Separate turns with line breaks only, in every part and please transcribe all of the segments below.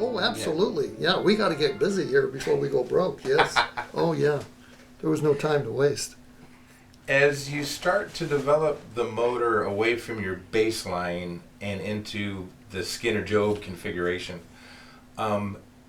Oh, absolutely. Yeah, we got to get busy here before we go broke. Yes. Oh, yeah. There was no time to waste.
As you start to develop the motor away from your baseline and into the Skinner-Job configuration,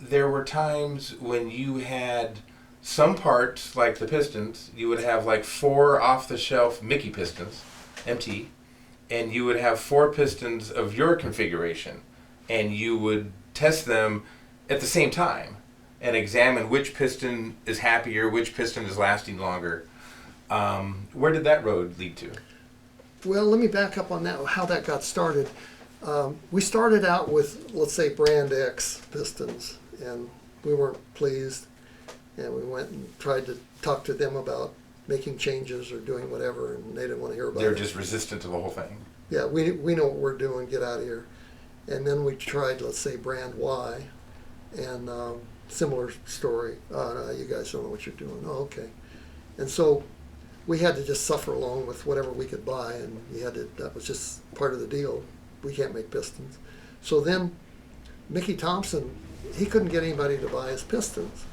there were times when you had some parts, like the pistons, you would have like 4 off-the-shelf Mickey pistons, MT, and you would have 4 pistons of your configuration, and you would test them at the same time and examine which piston is happier, which piston is lasting longer. Where did that road lead to?
Well, let me back up on that, how that got started. We started out with, let's say, brand X pistons, and we weren't pleased, and we went and tried to talk to them about making changes or doing whatever, and they didn't want to hear about it.
They're just resistant to the whole thing.
Yeah, we know what we're doing, get out of here. And then we tried, let's say, brand Y, and similar story. Oh, no, you guys don't know what you're doing. Oh, okay. And so we had to just suffer along with whatever we could buy, and that was just part of the deal. We can't make pistons. So then Mickey Thompson, he couldn't get anybody to buy his pistons.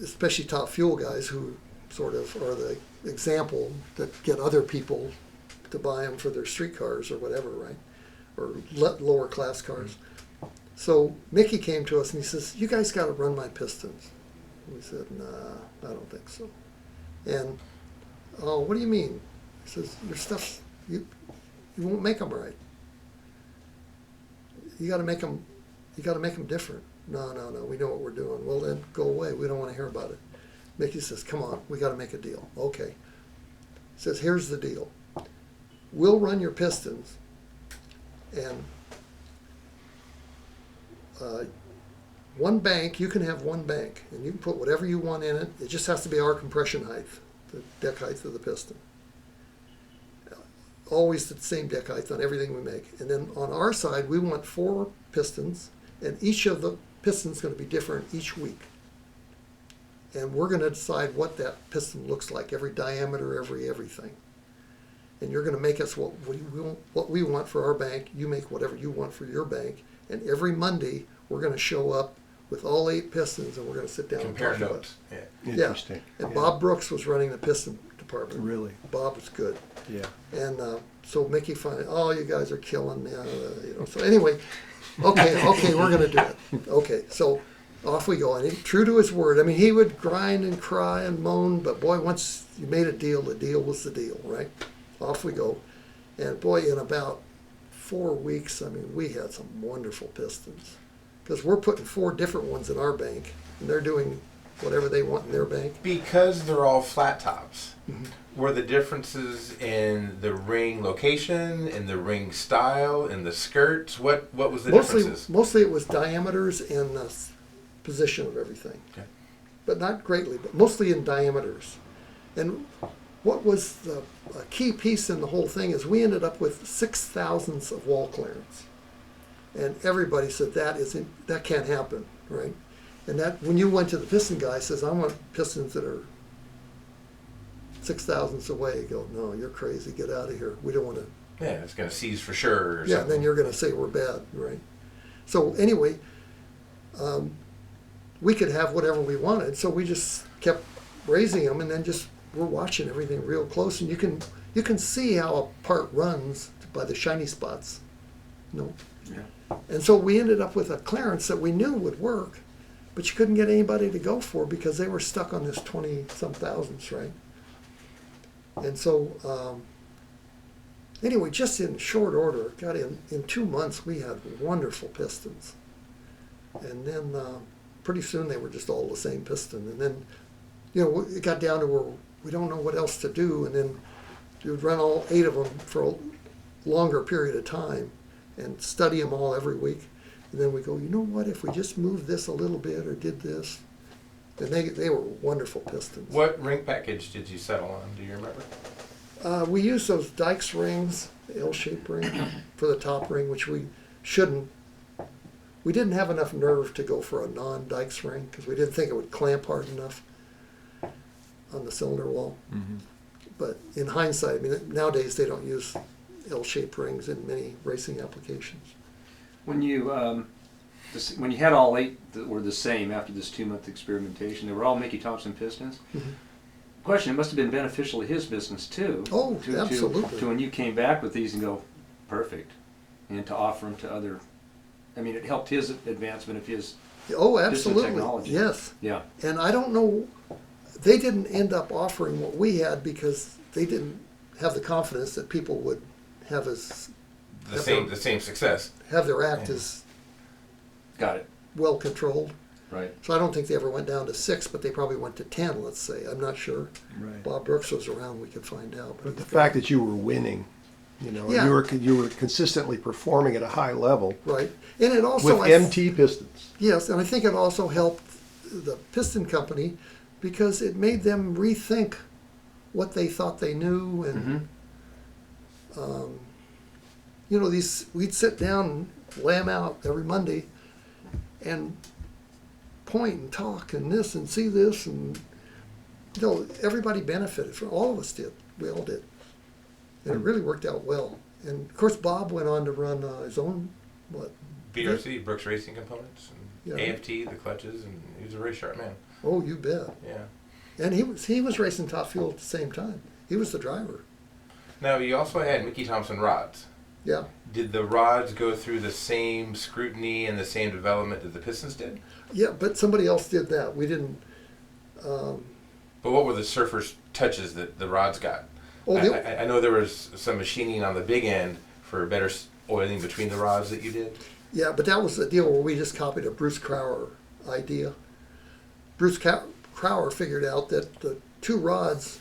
Especially top fuel guys who sort of are the example that get other people to buy them for their street cars or whatever, right? Or lower class cars. So Mickey came to us and he says, "You guys got to run my pistons." We said, "Nah, I don't think so." And, "Oh, what do you mean?" He says, "Your stuff's, you won't make them right. You got to make them different." No, we know what we're doing. Well, then go away. We don't want to hear about it. Mickey says, "Come on, we got to make a deal." Okay. He says, "Here's the deal. We'll run your pistons, and one bank, you can have one bank, and you can put whatever you want in it. It just has to be our compression height, the deck height of the piston. Always the same deck height on everything we make. And then on our side, we want 4 pistons, and each of the pistons is going to be different each week. And we're going to decide what that piston looks like, every diameter, everything. And you're going to make us what we want for our bank. You make whatever you want for your bank. And every Monday, we're going to show up with all 8 pistons, and we're going to sit down
Compare
and talk
notes.
about it.
Yeah.
Yeah.
Interesting.
And
Yeah.
Bob Brooks was running the piston department.
Really?
Bob was good.
Yeah.
And so Mickey finally, "Oh, you guys are killing me." So anyway, okay, we're going to do it. Okay, so off we go. And true to his word, I mean, he would grind and cry and moan, but boy, once you made a deal, the deal was the deal, right? Off we go. And boy, in about 4 weeks, I mean, we had some wonderful pistons. Because we're putting 4 different ones in our bank, and they're doing whatever they want in their bank.
Because they're all flat tops,
Mm-hmm.
were the differences in the ring location, in the ring style, in the skirts? What was the differences?
Mostly it was diameters and the position of everything.
Okay.
But not greatly, but mostly in diameters. And what was the key piece in the whole thing is we ended up with 6/1000ths of wall clearance. And everybody said that can't happen, right? And that when you went to the piston guy, says, "I want pistons that are 6/1000ths away." You go, "No, you're crazy. Get out of here. We don't want to."
Yeah, it's going to seize for sure. Or
Yeah,
something.
then you're going to say we're bad, right? So anyway, we could have whatever we wanted, so we just kept raising them, and then we're watching everything real close, and you can see how a part runs by the shiny spots, you know.
Yeah.
And so we ended up with a clearance that we knew would work, but you couldn't get anybody to go for because they were stuck on this 20-some thousandths, right? And so anyway, just in short order, in 2 months we had wonderful pistons. And then pretty soon they were just all the same piston. And then, it got down to where we don't know what else to do. And then you would run all 8 of them for a longer period of time and study them all every week. And then we go, you know what, if we just moved this a little bit or did this. And they were wonderful pistons.
What ring package did you settle on? Do you remember?
We used those Dykes rings, the L-shaped ring, for the top ring, which we shouldn't. We didn't have enough nerve to go for a non-Dykes ring because we didn't think it would clamp hard enough on the cylinder wall.
Mm-hmm.
But in hindsight, I mean, nowadays they don't use L-shaped rings in many racing applications.
When you when you had all 8 that were the same after this 2-month experimentation, they were all Mickey Thompson pistons.
Mm-hmm.
Question: it must have been beneficial to his business too.
Oh,
to,
absolutely.
To when you came back with these and go, perfect, and to offer them to other. I mean, it helped his advancement of his.
Oh,
piston
absolutely.
technology.
Yes.
Yeah.
And I don't know, they didn't end up offering what we had because they didn't have the confidence that people would have as
The same success.
have their act as
Got it.
well controlled.
Right.
So I don't think they ever went down to 6, but they probably went to 10, let's say. I'm not sure.
Right.
Bob Brooks was around, we could find out.
But the fact that you were winning, you know,
Yeah.
you were consistently performing at a high level
Right. And it also,
with MT pistons.
yes, and I think it also helped the piston company because it made them rethink what they thought they knew. And, you know, we'd sit down and lay them out every Monday and point and talk and this and see this. And, you know, everybody benefited from all of us did. We all did. And it really worked out well. And, of course, Bob went on to run his own,
BRC, Brooks Racing Components, and
Yeah.
AFT, the clutches, and he was a very sharp man.
Oh, you bet.
Yeah.
And he was racing top fuel at the same time. He was the driver.
Now, you also had Mickey Thompson rods.
Yeah.
Did the rods go through the same scrutiny and the same development that the pistons did?
Yeah, but somebody else did that. We didn't.
But what were the surface touches that the rods got?
Oh,
I know there was some machining on the big end for better oiling between the rods that you did.
Yeah, but that was the deal where we just copied a Bruce Crowder idea. Bruce Crowder figured out that the 2 rods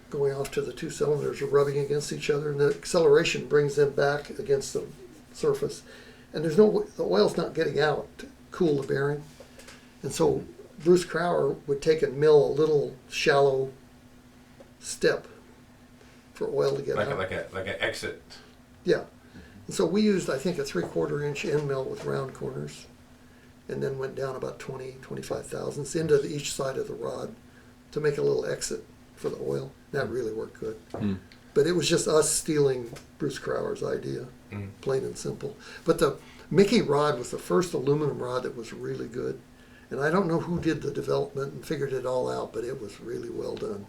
going off to the 2 cylinders are rubbing against each other, and the acceleration brings them back against the surface. And the oil's not getting out to cool the bearing. And so Bruce Crowder would take and mill a little shallow step for oil to get out.
Like an exit.
Yeah. And so we used, I think, a 3/4 inch end mill with round corners, and then went down about 25 thousandths into each side of the rod to make a little exit for the oil. That really worked good. But it was just us stealing Bruce Crowder's idea, plain and simple. But the Mickey rod was the first aluminum rod that was really good. And I don't know who did the development and figured it all out, but it was really well done.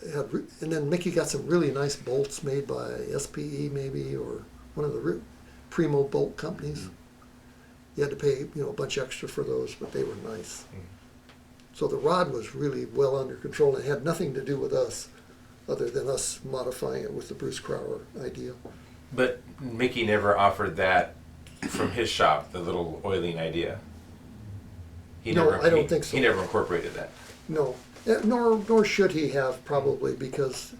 And then Mickey got some really nice bolts made by SPE maybe, or one of the primo bolt companies. You had to pay, you know, a bunch extra for those, but they were nice. So the rod was really well under control, and it had nothing to do with us, other than us modifying it with the Bruce Crowder idea.
But Mickey never offered that from his shop, the little oiling idea.
No, I don't think so.
He never incorporated that.
No, nor should he have, probably, because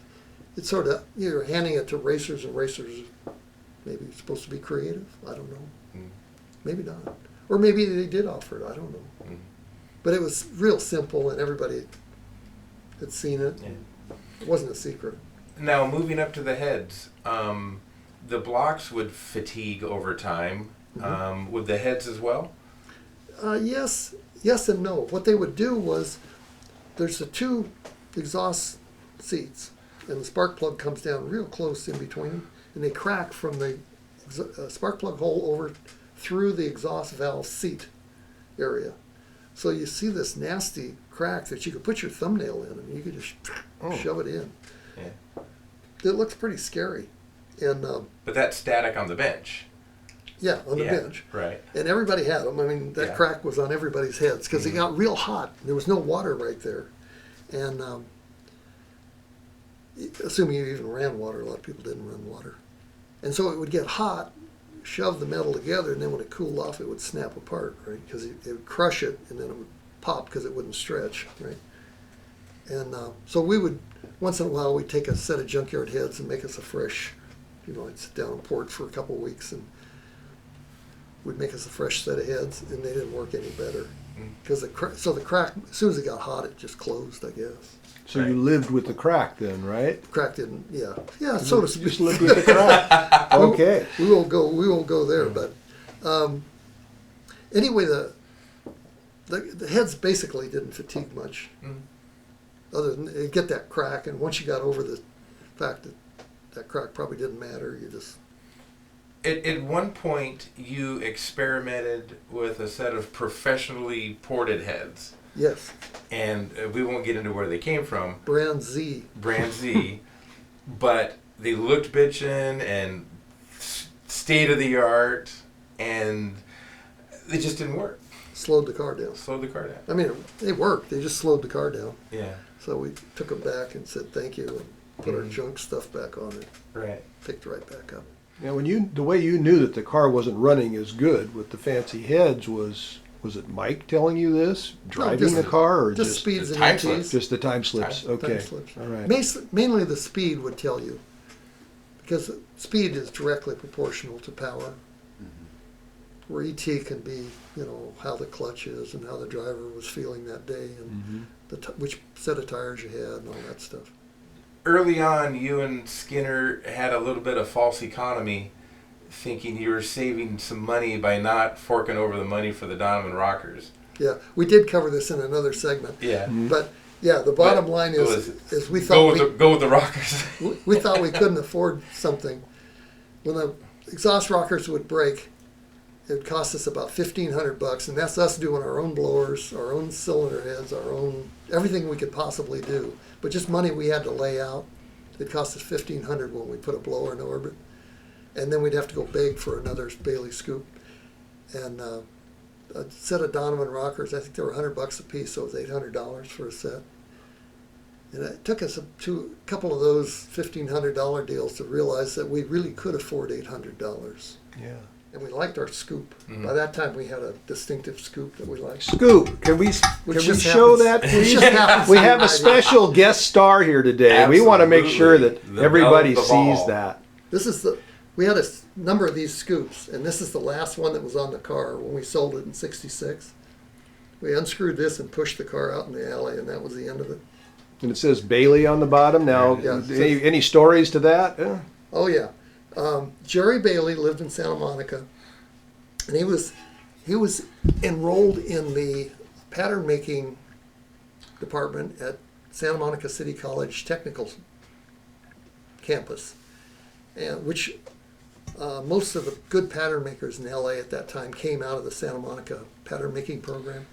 it's sort of, you're handing it to racers, and racers maybe supposed to be creative. I don't know. Maybe not. Or maybe they did offer it. I don't know. But it was real simple, and everybody had seen it.
Yeah.
It wasn't a secret.
Now, moving up to the heads, the blocks would fatigue over time. Would the heads as well?
Yes and no. What they would do was, there's the 2 exhaust seats, and the spark plug comes down real close in between them, and they crack from the spark plug hole over through the exhaust valve seat area. So you see this nasty crack that you could put your thumbnail in, and you could just shove it in.
Yeah.
It looks pretty scary. And
But that's static on the bench.
yeah, on the bench.
Right.
And everybody had them. I mean, that crack was on everybody's heads because it got real hot. There was no water right there. And assuming you even ran water, a lot of people didn't run water. And so it would get hot, shove the metal together, and then when it cooled off, it would snap apart, right? Because it would crush it, and then it would pop because it wouldn't stretch, right? And so we would, once in a while, we'd take a set of junkyard heads and make us a fresh, you know, I'd sit down and pour it for a couple of weeks, and would make us a fresh set of heads, and they didn't work any better. Because the crack, as soon as it got hot, it just closed, I guess.
So you lived with the crack then, right?
Crack didn't, so to speak.
Just lived with the crack. Okay.
We won't go there, but anyway, the heads basically didn't fatigue much, other than you get that crack, and once you got over the fact that that crack probably didn't matter. You just
At one point, you experimented with a set of professionally ported heads,
yes,
and we won't get into where they came from,
brand Z.
brand Z, but they looked bitchin' and state of the art, and they just didn't work.
Slowed the car down.
Slowed the car down.
I mean, they worked. They just slowed the car down.
Yeah,
So we took them back and said thank you and put our junk stuff back on it.
right.
Picked right back up.
Now, the way you knew that the car wasn't running as good with the fancy heads was it Mike telling you this, driving
just-
the car, or
Just
just
speeds
the
and
time
ETs.
slips.
just the time slips?
Time
Okay,
slips.
all right.
Mainly the speed would tell you, because speed is directly proportional to power. Where ET can be, how the clutch is and how the driver was feeling that day and which set of tires you had and all that stuff.
Early on, you and Skinner had a little bit of false economy, thinking you were saving some money by not forking over the money for the Donovan rockers.
Yeah, we did cover this in another segment,
Yeah.
but yeah, the bottom line
Go
is we
Go
thought
go with the rockers.
we thought we couldn't afford something. When the exhaust rockers would break, it would cost us about $1,500, and that's us doing our own blowers, our own cylinder heads, our own everything we could possibly do. But just money we had to lay out. It cost us $1,500 when we put a blower in orbit, and then we'd have to go beg for another Bailey scoop. And a set of Donovan rockers, I think they were $100 a piece, so it was $800 for a set. And it took us a couple of those $1,500 deals to realize that we really could afford $800.
Yeah.
And we liked our scoop.
Mhm.
By that time, we had a distinctive scoop that we liked.
Scoop, can we
Which
show
just happens-
that,
which
please?
just happens
We
to be
have
my
a special guest star here today. We want to make sure that
Absolutely. The
everybody
belle of the ball.
sees that.
This is we had a number of these scoops, and this is the last one that was on the car when we sold it in '66. We unscrewed this and pushed the car out in the alley, and that was the end of it.
And it says Bailey on the bottom. Now,
Yeah.
any stories to that?
Oh yeah, Jerry Bailey lived in Santa Monica, and he was enrolled in the pattern making department at Santa Monica City College Technical campus, and which most of the good pattern makers in LA at that time came out of the Santa Monica pattern making program.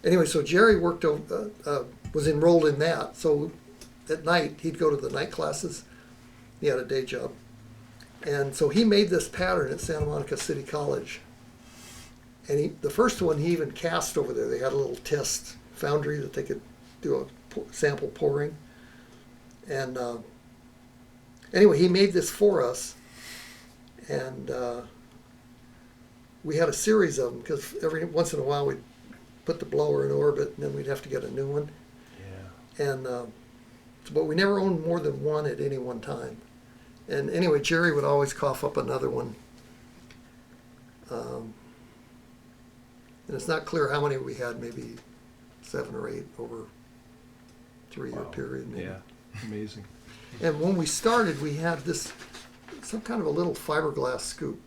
Anyway, so Jerry was enrolled in that. So at night he'd go to the night classes. He had a day job. And so he made this pattern at Santa Monica City College. And the first one he even cast over there. They had a little test foundry that they could do a sample pouring. And anyway, he made this for us. And we had a series of them because every once in a while we'd put the blower in orbit and then we'd have to get a new one.
Yeah.
And but we never owned more than one at any one time. And anyway, Jerry would always cough up another one. And it's not clear how many we had, maybe 7 or 8 over a 3-year
Wow.
period. Maybe.
Yeah, amazing.
And when we started, we had some kind of a little fiberglass scoop.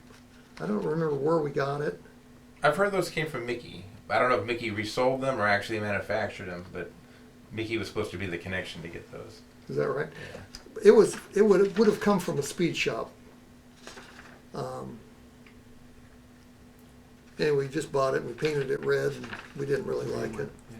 I don't remember where we got it.
I've heard those came from Mickey. I don't know if Mickey resold them or actually manufactured them, but Mickey was supposed to be the connection to get those.
Is that right?
Yeah.
It would have come from a speed shop. And we just bought it and we painted it red and we didn't really like it.
Yeah.